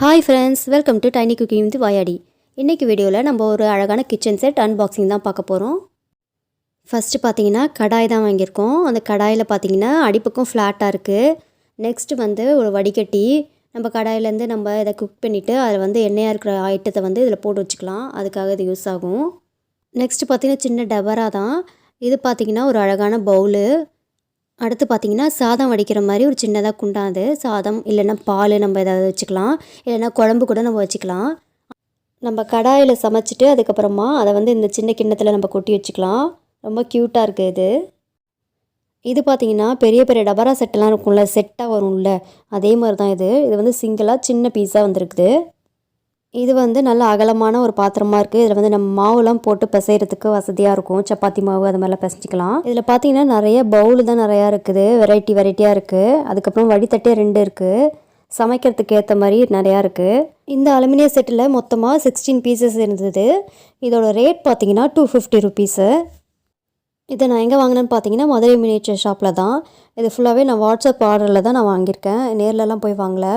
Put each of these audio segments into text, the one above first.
Hi friends, welcome to tiny cooking with வாயாடி. இன்றைக்கி வீடியோவில் நம்ம ஒரு அழகான கிச்சன் செட் அன்பாக்சிங் தான் பார்க்க போகிறோம். ஃபஸ்ட்டு பார்த்தீங்கன்னா கடாய் தான் வாங்கியிருக்கோம். அந்த கடாயில் பார்த்தீங்கன்னா அடிப்புக்கும் ஃப்ளாட்டாக இருக்குது. நெக்ஸ்ட்டு வந்து ஒரு வடிகட்டி நம்ம கடாயிலேருந்து நம்ம இதை குக் பண்ணிவிட்டு அதில் வந்து எண்ணெயாக இருக்கிற ஐட்டத்தை வந்து இதில் போட்டு வச்சுக்கலாம். அதுக்காக இது யூஸ் ஆகும். நெக்ஸ்ட்டு பார்த்திங்கன்னா சின்ன டபரா தான். இது பார்த்திங்கன்னா ஒரு அழகான பவுலு. அடுத்து பார்த்திங்கன்னா சாதம் வடிக்கிற மாதிரி ஒரு சின்னதாக குண்டாது சாதம் இல்லைன்னா பால் நம்ம ஏதாவது வச்சுக்கலாம், இல்லைன்னா குழம்பு கூட நம்ம வச்சுக்கலாம். நம்ம கடாயில் சமைச்சிட்டு அதுக்கப்புறமா அதை வந்து இந்த சின்ன கிண்ணத்தில் நம்ம கொட்டி வச்சுக்கலாம். ரொம்ப க்யூட்டாக இருக்குது இது. இது பார்த்திங்கன்னா பெரிய பெரிய டபரா செட்டெல்லாம் இருக்கும்ல, செட்டாக வரும்ல, அதே மாதிரி தான் இது. இது வந்து சிங்கிளாக சின்ன பீஸாக வந்துருக்குது. இது வந்து நல்ல அகலமான ஒரு பாத்திரமாக இருக்குது. இதில் வந்து நம்ம மாவுலாம் போட்டு பிசைகிறதுக்கு வசதியாக இருக்கும். சப்பாத்தி மாவு அது மாதிரிலாம் பிசைச்சிக்கலாம். இதில் பார்த்தீங்கன்னா நிறைய பவுல் தான் நிறையா இருக்குது. வெரைட்டியாக இருக்குது. அதுக்கப்புறம் வடித்தட்டே 2 இருக்குது. சமைக்கிறதுக்கு ஏற்ற மாதிரி நிறையா இருக்குது. இந்த அலுமினியம் செட்டில் மொத்தமாக 16 பீசஸ் இருந்தது. இதோட ரேட் பார்த்தீங்கன்னா 250 ருபீஸு. இதை நான் எங்கே வாங்கினேன்னு பார்த்தீங்கன்னா மதுரை மினியேச்சர் ஷாப்பில் தான். இது ஃபுல்லாகவே நான் வாட்ஸ்அப் ஆர்டரில் தான் நான் வாங்கியிருக்கேன். நேர்லலாம் போய் வாங்கலை.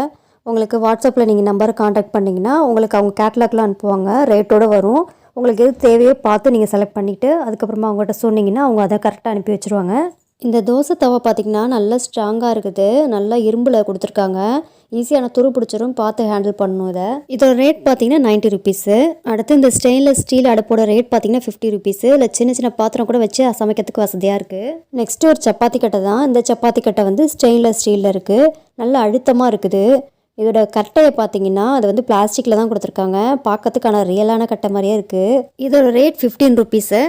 உங்களுக்கு வாட்ஸ்அப்பில் நீங்கள் நம்பரை காண்டாக்ட் பண்ணிங்கன்னா உங்களுக்கு அவங்க கேட்லாக்லாம் அனுப்புவாங்க, ரேட்டோடு வரும். உங்களுக்கு எது தேவையோ பார்த்து நீங்கள் செலக்ட் பண்ணிவிட்டு அதுக்கப்புறமா அவங்கள்ட்ட சொன்னிங்கன்னா அவங்க அதை கரெக்டாக அனுப்பி வச்சுருவாங்க. இந்த தோசை தவா பார்த்திங்கன்னா நல்லா ஸ்ட்ராங்காக இருக்குது. நல்லா இரும்பில் கொடுத்துருக்காங்க. ஈஸியான துரு பிடிச்சிரும், பார்த்து ஹேண்டில் பண்ணணும். இதோட ரேட் பார்த்திங்கன்னா 90 ருபீஸு. அடுத்து இந்த ஸ்டெயின்லெஸ் ஸ்டீல் அடுப்போட ரேட் பார்த்திங்கன்னா 50 ருபீஸு. இல்லை சின்ன சின்ன பாத்திரம் கூட வச்சு சமைக்கிறதுக்கு வசதியாக இருக்குது. நெக்ஸ்ட்டு ஒரு சப்பாத்தி கட்டை தான். இந்த சப்பாத்தி கட்டை வந்து ஸ்டெயின்லெஸ் ஸ்டீலில் இருக்குது. நல்லா அழுத்தமாக இருக்குது. இதோட கட்டையை பார்த்தீங்கன்னா அது வந்து பிளாஸ்டிக்கில் தான் கொடுத்துருக்காங்க. பார்க்கறதுக்கான ரியலான கட்டை மாதிரியே இருக்குது. இதோட ரேட் 15 ருபீஸு.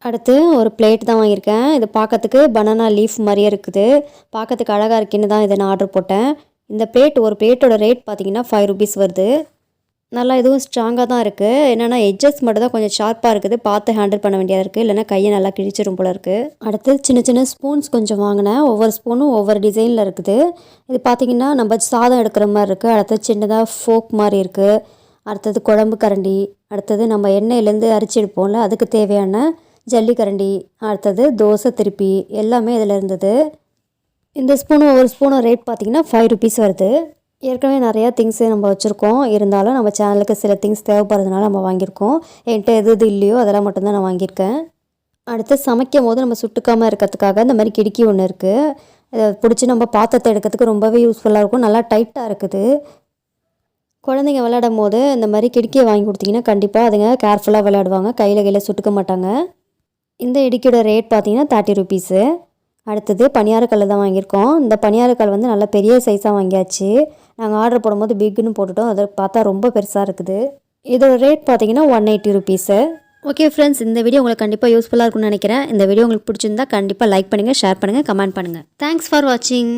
அடுத்து ஒரு பிளேட் தான் வாங்கியிருக்கேன். இது பார்க்கறதுக்கு பனானா லீஃப் மாதிரியே இருக்குது. பார்க்கறதுக்கு அழகாக இருக்குன்னு தான் இதை நான் ஆர்டர் போட்டேன். இந்த ஒரு பிளேட்டோட ரேட் பார்த்தீங்கன்னா 5 ருபீஸ் வருது. நல்லா இதுவும் ஸ்ட்ராங்காக தான் இருக்குது. என்னென்னா எட்ஜஸ் மட்டும் தான் கொஞ்சம் ஷார்ப்பாக இருக்குது. பார்த்து ஹேண்டில் பண்ண வேண்டியதாக இருக்குது, இல்லைனா கையை நல்லா கிழிச்சிரும் போல இருக்குது. அடுத்து சின்ன சின்ன ஸ்பூன்ஸ் கொஞ்சம் வாங்கினேன். ஒவ்வொரு ஸ்பூனும் ஒவ்வொரு டிசைனில் இருக்குது. இது பார்த்திங்கன்னா நம்ம சாதம் எடுக்கிற மாதிரி இருக்குது. அடுத்தது சின்னதாக ஃபோக் மாதிரி இருக்குது. அடுத்தது குழம்பு கரண்டி. அடுத்தது நம்ம எண்ணெயிலேருந்து அரிச்சு எடுப்போம்ல, அதுக்கு தேவையான ஜல்லிக்கரண்டி. அடுத்தது தோசை திருப்பி எல்லாமே இதில் இருந்தது. இந்த ஸ்பூனும் ஒவ்வொரு ஸ்பூனும் ரேட் பார்த்திங்கன்னா 5 ருபீஸ் வருது. ஏற்கனவே நிறையா திங்ஸு நம்ம வச்சுருக்கோம். இருந்தாலும் நம்ம சேனலுக்கு சில திங்ஸ் தேவைப்படுறதுனால நம்ம வாங்கியிருக்கோம். என்கிட்ட எது இல்லையோ அதெல்லாம் மட்டும்தான் நான் வாங்கியிருக்கேன். அடுத்து சமைக்கும் போது நம்ம சுட்டுக்காமல் இருக்கிறதுக்காக இந்த மாதிரி கிடுக்கி ஒன்று இருக்குது. அதை பிடிச்சி நம்ம பாத்திரத்தை எடுக்கிறதுக்கு ரொம்பவே யூஸ்ஃபுல்லாக இருக்கும். நல்லா டைட்டாக இருக்குது. குழந்தைங்க விளையாடும் போது இந்த மாதிரி கிடுக்கியை வாங்கி கொடுத்தீங்கன்னா கண்டிப்பாக அதுங்க கேர்ஃபுல்லாக விளையாடுவாங்க. கையில் சுட்டுக்க மாட்டாங்க. இந்த இடுக்கியோட ரேட் பார்த்திங்கன்னா 30 ருபீஸு. அடுத்தது பனியாரக்கல் தான் வாங்கியிருக்கோம். இந்த பனியாரக்கல் வந்து நல்ல பெரிய சைஸாக வாங்கியாச்சு. நாங்கள் ஆர்டர் போடும்போது பிக்குன்னு போட்டுட்டோம். அதை பார்த்தா ரொம்ப பெருசாக இருக்குது. இதோட ரேட் பார்த்தீங்கன்னா 180 ருபீஸு. ஓகே ஃப்ரெண்ட்ஸ், இந்த வீடியோ உங்களுக்கு கண்டிப்பாக யூஸ்ஃபுல்லாக இருக்கும்னு நினைக்கிறேன். இந்த வீடியோ உங்களுக்கு பிடிச்சிருந்தா கண்டிப்பாக லைக் பண்ணுங்கள், ஷேர் பண்ணுங்கள், கமெண்ட் பண்ணுங்கள். தேங்க்ஸ் ஃபார் வாட்சிங்.